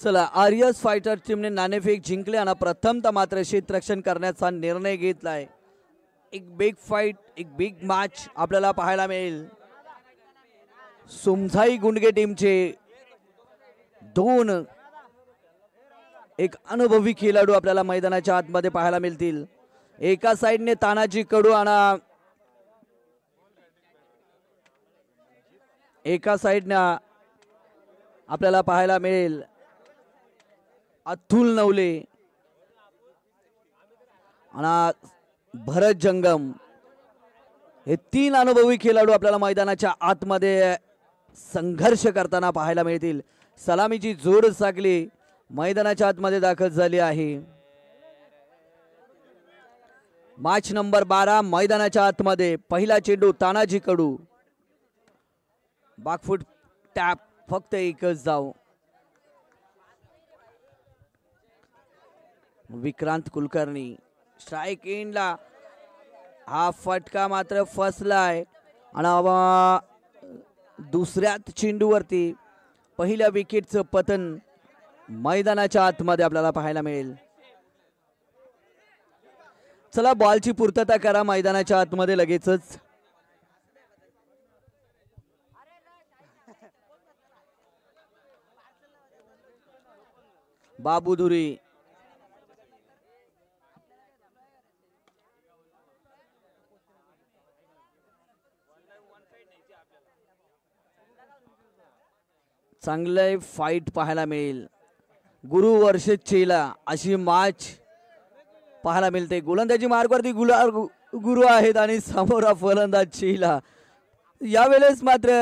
चला आर्यस फायटर टीमने नाणेफेक जिंकले आणि प्रथमतः मात्र क्षेत्ररक्षण करण्याचा निर्णय घेतलाय। एक बिग फाइट, एक बिग मॅच आपल्याला पाहायला मिळेल। सुमझाई गुंडगे टीमचे दोन एक अनुभवी खेळाडू आपल्याला मैदानाच्या आतमध्ये पाहायला मिळतील। एका साइडने तानाजी कडू आणि एका साइडने आपल्याला पाहायला मिळेल अतुल नवले आणि भरत जंगम। हे तीन अनुभवी खेळाडू आपल्याला मैदानाच्या आतमध्ये संघर्ष करताना पाहायला मिळतील। सलामीची जोड सागली मैदानाच्या आतमध्ये दाखल झाली आहे। मॅच नंबर 12 मैदानाच्या आतमध्ये पहिला चेंडू तानाजी कडू, बॅकफूट टॅप, फक्त एकच धाव। विक्रांत कुलकर्णी स्ट्राइक एंडला, हा फटका मात्र फसलाय आणि दुसऱ्याच चेंडूवरती पहिल्या विकेटचं पतन मैदानाच्या आतमध्ये आपल्याला पाहायला मिळेल। चला बॉलची पूर्तता करा मैदानाच्या आतमध्ये लगेचच। बाबू धुरी चांगले फाइट पाहायला मिळेल। गुरु वर्षे चेला अशी मॅच पाहायला मिळते। गोलंदाजी मार्गवरती गुरु आहेत आणि समोर फलंदाज चेला। यावेळेस मात्र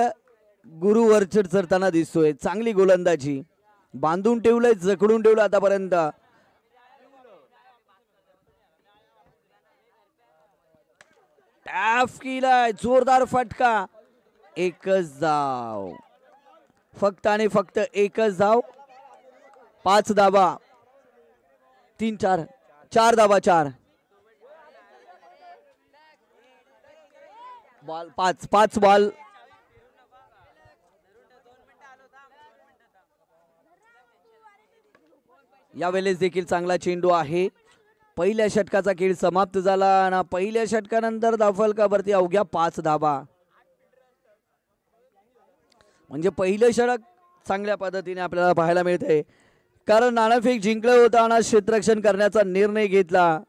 गुरु वरचढ चढताना दिसतोय। चांगली गोलंदाजी बांधून ठेवलंय, जखडून ठेवलं आतापर्यंत। टॅफ केलाय, जोरदार फटका, एकच धाव, फक्त आणि फक्त एकच धाव। 5 धावा, 3 4 4 धावा, 4 बॉल, 5 बॉल। यावेळेस देखील चांगला चेंडू आहे। पहिल्या षटकाचा खेळ समाप्त झाला आणि पहिल्या षटकानंतर धावफलकावरती अवघ्या 5 धावा। म्हणजे पहिलं षटक चांगल्या पद्धतीने आपल्याला पाहायला मिळते, कारण नाणेफेक जिंकलं होतं आणि क्षेत्ररक्षण करण्याचा निर्णय घेतला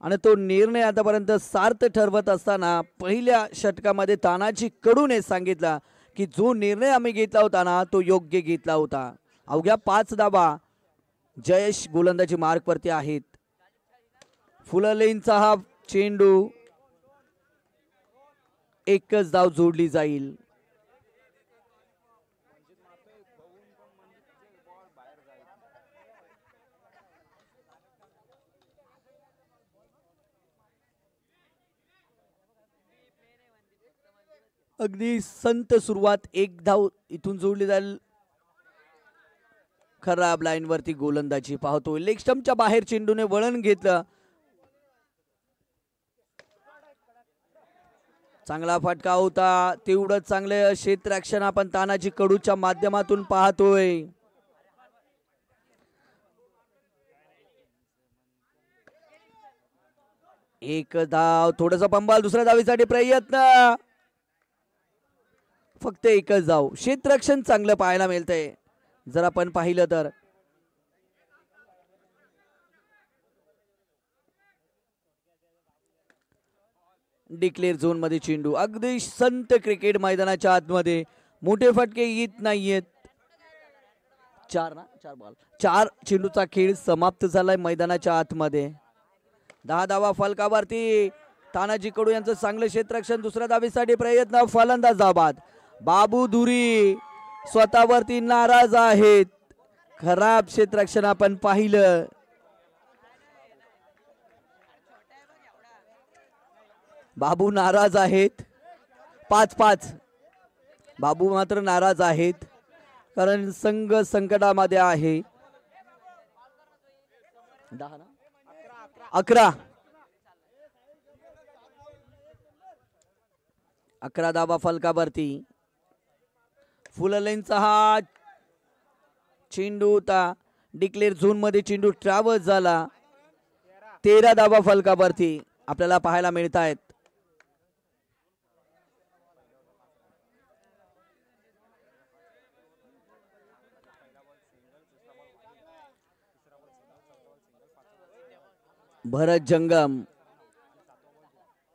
आणि तो निर्णय आतापर्यंत सार्थ ठरवत असताना पहिल्या षटकामध्ये तानाजी कडूने सांगितला की जो निर्णय आम्ही घेतला होता ना तो योग्य घेतला होता। अवघ्या 5 धावा जयेश गोलंदाजी मार्कवरती आहेत। फुललेनचा हा चेंडू, एकच धाव जोडली जाईल। अगदी संत सुरुवात, एक धाव इथून जोडली जाईल। खराब लाईन वरती गोलंदाजी पाहतोय, लेग स्टंपच्या बाहेर चेंडूने वळण घेतलं। चांगला फटका होता, तेवढंच चांगले क्षेत्ररक्षण आपण तानाजी कडूच्या माध्यमातून पाहतोय। एक धाव, थोडासा पंबाल, दुसऱ्या धावीसाठी प्रयत्न, फक्त एकच धाव। क्षेत्ररक्षण चांगलं पाहायला मिळतंय जर आपण पाहिलं तर। डिक्लेअर झोन मध्ये चेंडू, अगदी संत क्रिकेट मैदानाच्या आतमध्ये मोठे फटके येत नाहीयेत। 4 बॉल 4 चेंडूचा खेळ समाप्त झालाय मैदानाच्या आतमध्ये। 10 धावा फलकावरती तानाजी कडू यांचं चांगलं क्षेत्ररक्षण, दुसऱ्या धावीसाठी प्रयत्न, फलंदाज बाद। बाबू धुरी स्वतःवरती नाराज आहेत, खराब क्षेत्ररक्षण आपण पाहिलं। बाबू नाराज आहेत, 5-5 बाबू मात्र नाराज आहेत कारण संघ संकटामध्ये आहे। 10 ना 11 धावा फलकावरती। फुललेनचा हा चेंडू होता डिक्लेअर झोन मध्ये, चेंडू ट्रॅव्हल्स झाला. 13 धावा फलकावरती आपल्याला पाहायला मिळत आहेत. भरत जंगम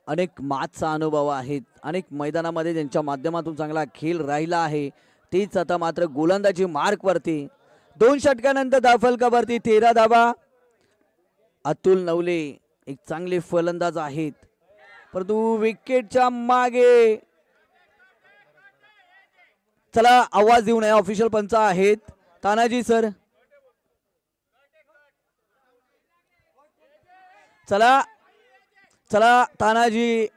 अनेक मॅचचा अनुभव आहेत, अनेक मैदानामध्ये त्यांच्या माध्यमातून चांगला खेळ राहिला आहे. तीच आता मात्र गोलंदाजी मार्क वरती 2 षटकानंतर धावफलकावरती 13 धावा. अतुल नवले एक चांगले फलंदाज आहेत, परंतु विकेटच्या मागे. चला आवाज देऊ नये, ऑफिशियल पंच आहेत. तानाजी सर चला चला तानाजी.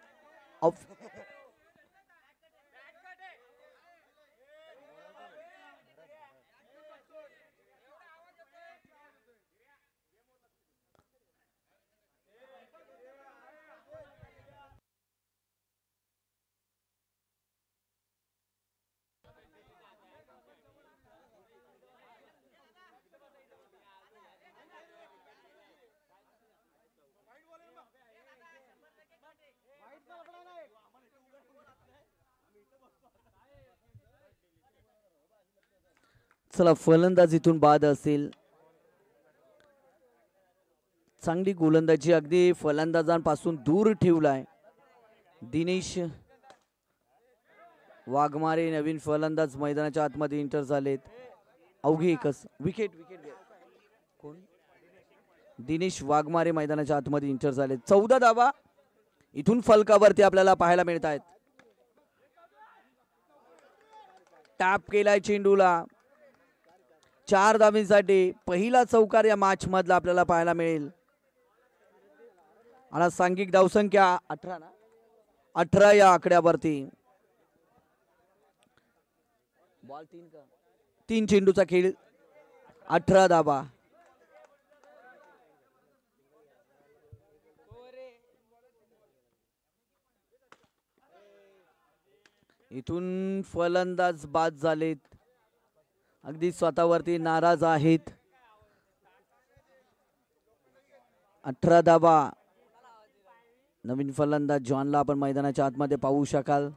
चला फलंदाज इथून बाद असेल. चांगली गोलंदाजी अगदी फलंदाजांपासून दूर ठेवलाय. दिनेश वाघमारे नवीन फलंदाज मैदानाच्या आतमध्ये एंटर झालेत. अवघी एकच विकेट कोण? दिनेश वाघमारे मैदानाच्या आतमध्ये एंटर झालेत. 14 धावा इथून फलकावरती आपल्याला पाहायला मिळत आहेत. टॅप केलाय चेंडूला. 4 धावांसाठी पहिला चौकार या मॅच मधला आपल्याला पाहायला मिळेल. आणि सांघिक धावसंख्या 18 ना, 18 या आकड्यावरती. बॉल 3 का 3 चेंडूचा खेळ, 18 धावा. इथून फलंदाज बाद झालेत, अगदी स्वतःवरती नाराज आहेत. 18 धावा. नवीन फलंदाज जॉनला आपण मैदानाच्या आतमध्ये पाहू शकाल.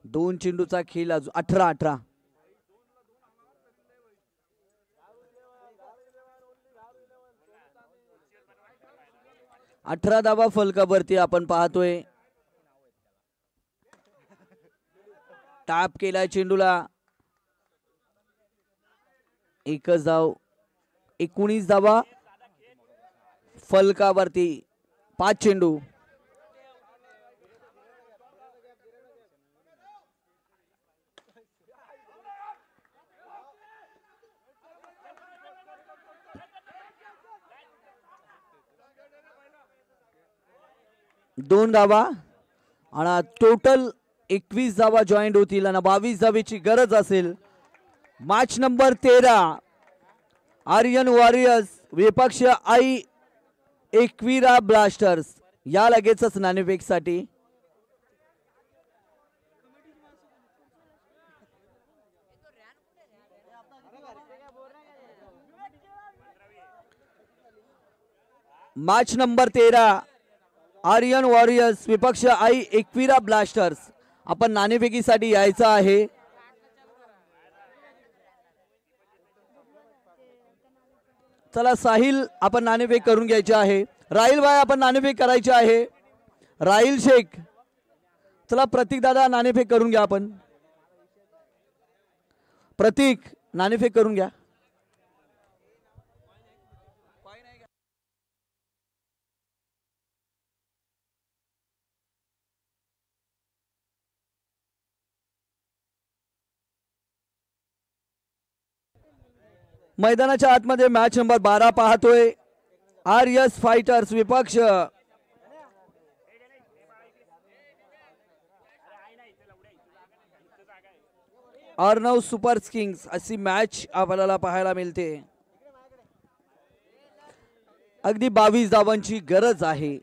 2 चेंडूचा खेळ अजून 18 18 धावा फलकावरती आपण पाहतोय. टॅप केलाय चेंडूला. एकच धाव. 19 धावा फलकावरती. 5 चेंडू. दोन धावा आणि टोटल 21 धावा जॉईंट होतील आणि 22 धावेची गरज असेल. मॅच नंबर 13 आर्यन वॉरियर्स विपक्ष आई एकविरा ब्लास्टर्स. या लगेचच नाणेफेक साठी मॅच नंबर 13 आर्यन वॉरियर्स विपक्ष आई एकविरा ब्लास्टर्स. आपण नाणेफेकीसाठी यायचं आहे. चला साहिल आपण नाणेफेक करून घ्यायचे आहे. राहिल भाई आपण नाणेफेक करायचे आहे. राहिल शेख चला. प्रतीक दादा नाणेफेक करून घ्या. आपण प्रतीक नाणेफेक करून घ्या. मैदानाच्या आतमध्ये मॅच नंबर 12 पाहतोय. आर्यस फायटर्स विपक्ष अर्नव सुपर किंग्स अशी मॅच आपल्याला पाहायला मिळते. अगदी 22 धावांची गरज आहे.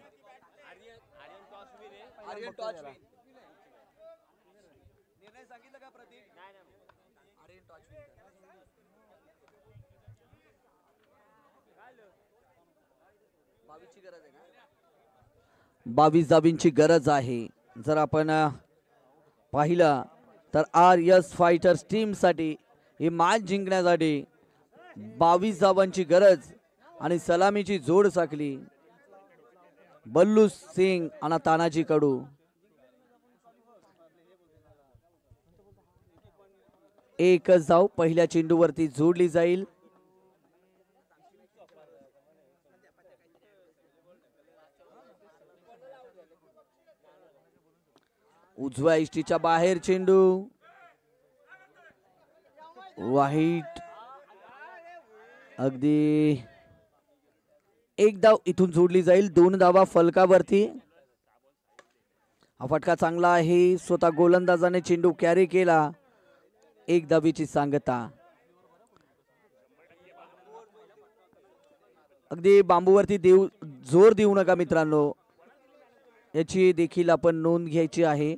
22 धाबींची गरज आहे. जर आपण पाहिलं तर RS फायटर्स टीम साठी ही मॅच जिंकण्यासाठी 22 धावांची गरज आणि सलामीची जोड साकली. बल्लू सिंग आणि तानाजी कडू. एकच धाव पहिल्या चेंडूवरती जोडली जाईल. उजव्या इष्टीच्या बाहेर चेंडू. वाईट अगदी एक धाव इथून जोडली जाईल. 2 धावा फलकावरती. हा फटका चांगला आहे. स्वतः गोलंदाजाने चेंडू कॅरी केला. 1 धावीची सांगता. अगदी बांबूवरती जोर देऊ नका मित्रांनो, याची देखील आपण नोंद घ्यायची आहे.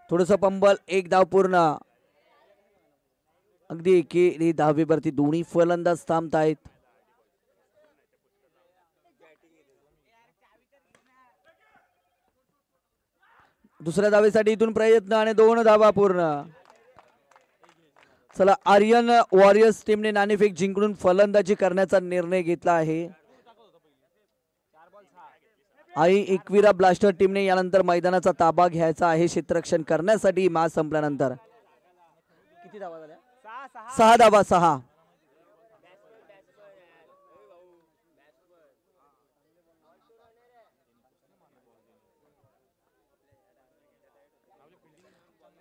थोडस पंबल. 1 धाव पूर्ण. अगदी एकेरी धावेवरती दोन्ही फलंदाज थांबतायत. दुसऱ्या धावेसाठी इथून प्रयत्न आणि 2 धावा पूर्ण. चला, आर्यन वॉरियर्स टीमने नाणेफेक जिंकून फलंदाजी करण्याचा निर्णय घेतला आहे. आई एकविरा ब्लास्टर टीमने यानंतर मैदानाचा ताबा घ्यायचा आहे क्षेत्ररक्षण करण्यासाठी. मॅच संपल्यानंतर किती धावा झाल्या? 6 धावा. 6.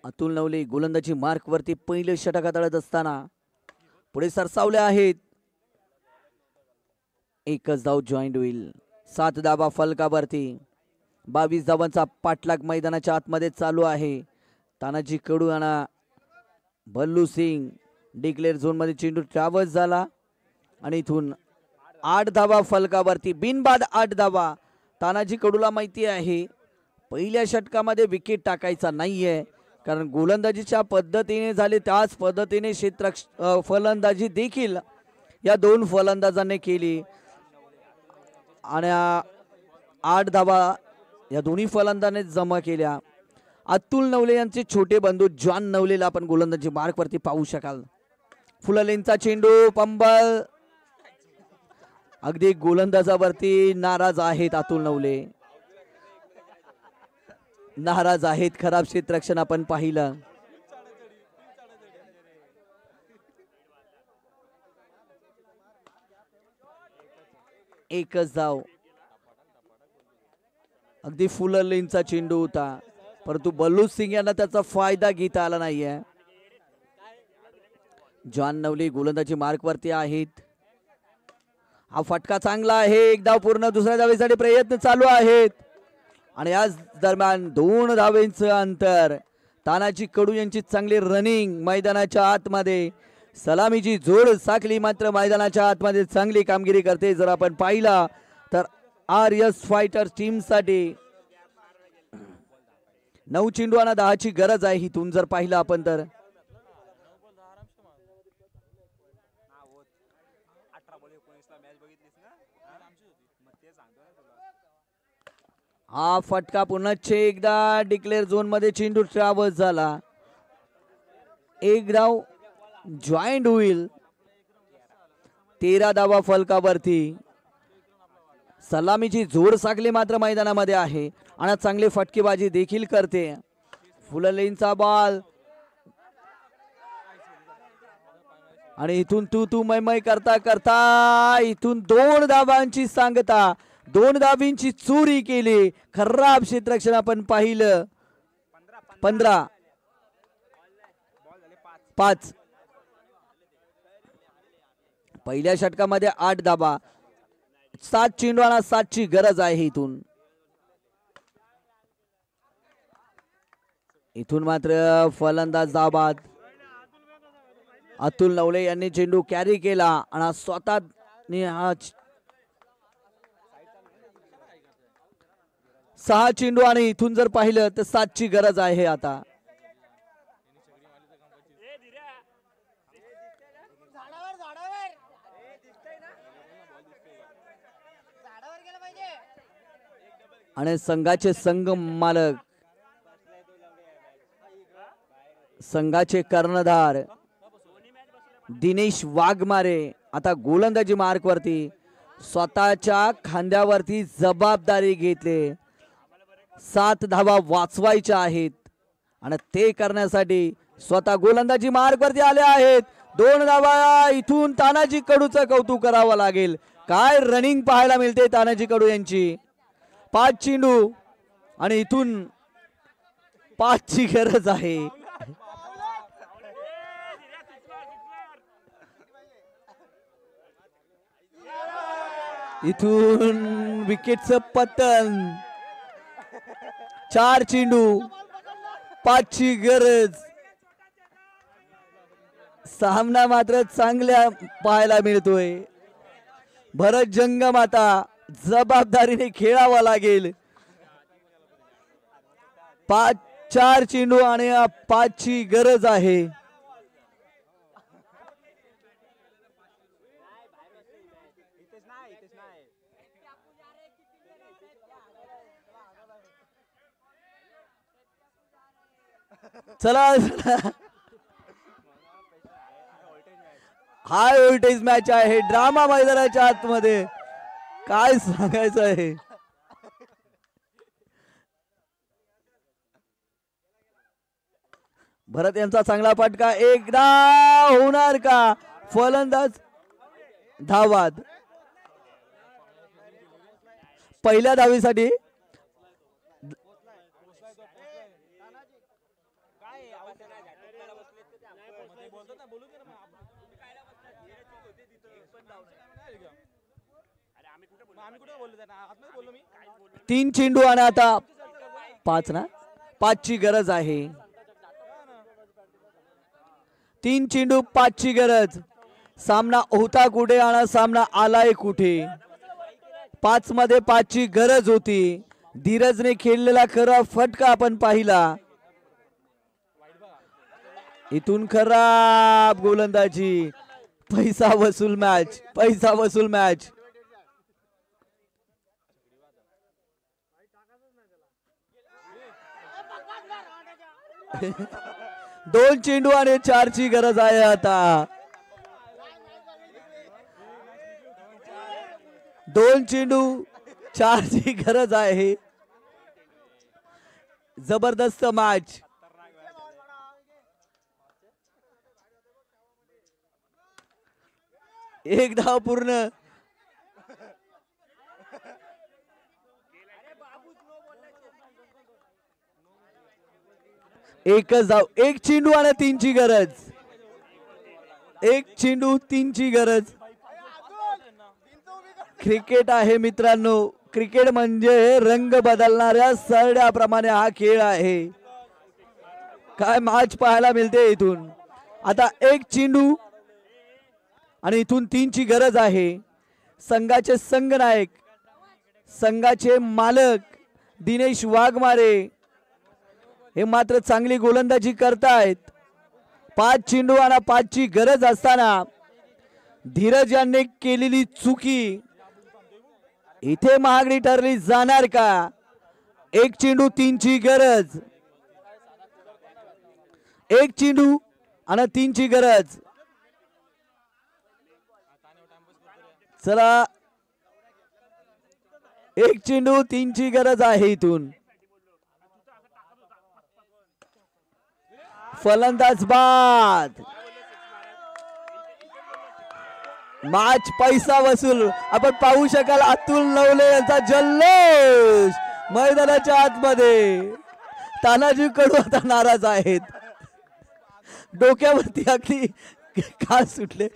अतुल नवले गोलंदाजी मार्क वरती पहिले षटक हाताळत असताना पुढे सरसावले आहेत. एकच धाव जॉईंट होईल. 7 धावा फलकावरती. 22 धावांचा पाठलाग मैदानाच्या आतमध्ये चालू आहे. तानाजी कडू आणि बल्लू सिंग डिक्लेअर झोन मध्ये चेंडू ट्रॅव्हल्स झाला आणि इथून 8 धावा फलकावरती. बिनबाद 8 धावा. तानाजी कडूला माहिती आहे पहिल्या षटकामध्ये विकेट टाकायचा नाहीये, कारण गोलंदाजीच्या पद्धतीने झाले त्याच पद्धतीने फलंदाजी देखील या 2 फलंदाजांनी केली आणि 8 धावा या दोन्ही फलंदाजांनी जमा केल्या. अतुल नवले यांचे छोटे बंधू जॉन नवलेला आपण गोलंदाजी मार्क वरती पाहू शकाल. फुललेंचा चेंडू. पंबल. अगदी गोलंदाजावरती नाराज आहेत अतुल नवले. नाराज आहेत. खराब क्षेत्ररक्षण आपण पाहिलं. एकच धाव. अगदी फुललेंचा चेंडू होता, परंतु बल्लू सिंग यांना त्याचा फायदा घेता आला नाहीये. जॉन नवले गोलंदाजी मार्क वरती आहेत. हा फटका चांगला आहे. 1 धाव पूर्ण. दुसऱ्या धावेसाठी प्रयत्न चालू आहेत आणि याच दरम्यान 2 धावेंचं अंतर. तानाजी कडू यांची चांगली रनिंग मैदानाच्या आतमध्ये. सलामीची जोड साकली मात्र मैदानाच्या आतमध्ये चांगली कामगिरी करते. जर आपण पाहिला तर RS फायटर्स टीम साठी 9 चेंडू आणि 10 ची गरज आहे. इथून जर पाहिलं आपण तर हा फटका पुन्हा एकदा डिक्लेअर झोन मध्ये चेंडू ट्रॅव्हल्स झाला. 1 धाव जॉईंट होईल. 13 धावा फलकावरती. सलामीची जोड साकली मात्र मैदानामध्ये आहे आणि चांगली फटकेबाजी देखील करते. फुललेंचा बॉल आणि इथून तू मै करता करता इथून 2 धावांची सांगता. 2 धावींची चोरी केली. खराब क्षेत्ररक्षण आपण पाहिलं. 15 5. पहिल्या षटकामध्ये 8 धावा. 7 चेंडू आणि 7 ची गरज आहे. इथून मात्र फलंदाज दाबाद. अतुल नवले यांनी चेंडू कॅरी केला आणि स्वतः हा 6 चेंडू आणि इथून जर पाहिलं तर 7 ची गरज आहे आता. आणि संघाचे संघ मालक संघाचे कर्णधार दिनेश वाघमारे आता गोलंदाजी मार्क वरती स्वतःच्या खांद्यावरती जबाबदारी घेतली. 7 धावा वाचवायच्या आहेत आणि ते करण्यासाठी स्वतः गोलंदाजी मार्क वरती आले आहेत. 2 धावा. इथून तानाजी कडूचं कौतुक करावं लागेल. काय रनिंग पाहायला मिळते तानाजी कडू यांची. 5 चेंडू आणि इथून 5 ची गरज आहे. इथून विकेटचं पतन. 4 चेंडू 5 ची गरज. सामना मात्र चांगल्या पाहायला मिळतोय. भरत जंगम आता जबाबदारीने खेळावा लागेल. 4 चेंडू आणि 5 ची गरज आहे. चला हाय व्होल्टेज मॅच आहे. ड्रामा मैदानाच्या आतमध्ये काय सांगायचं आहे. भरत यांचा चांगला फटका. एकदा होणार का. फलंदाज धावाद. पहिल्या धावीसाठी तीन चेंडू आणि आता 5 ना. 5 ची गरज आहे. 3 चेंडू 5 ची गरज. सामना होता कुठे आणि सामना आलाय कुठे. 5 मध्ये 5 ची गरज होती. धीरजने खेळलेला खरा फटका आपण पाहिला. इथून खराब गोलंदाजी. पैसा वसूल मॅच. पैसा वसूल मॅच. 2 चेंडू आणि 4 ची गरज आहे आता. 2 चेंडू 4 ची गरज आहे. जबरदस्त मॅच. एक धाव पूर्ण. एकच धाव. 1 चेंडू आणि 3 ची गरज. 1 चेंडू 3 ची गरज. क्रिकेट आहे मित्रांनो. क्रिकेट म्हणजे रंग बदलणाऱ्या सरड्याप्रमाणे हा खेळ आहे. काय मॅच पाहायला मिळते इथून. आता 1 चेंडू आणि इथून 3 ची गरज आहे. संघाचे संघनायक संघाचे मालक दिनेश वाघमारे हे मात्र चांगली गोलंदाजी करतायत. 5 चेंडू आणि 5 ची गरज असताना धीरज यांनी केलेली चुकी इथे महागडी ठरली जाणार का. 1 चेंडू 3 ची गरज. 1 चेंडू आणि 3 ची गरज. चला 1 चेंडू 3 ची गरज आहे इथून. फलंदाज बाद. मॅच पैसा वसूल. आपण पाहू शकाल अतुल नवले यांचा जल्लोष मैदानाच्या आतमध्ये. तानाजी कडू आता नाराज आहेत. डोक्यावरती अगदी खास सुटले.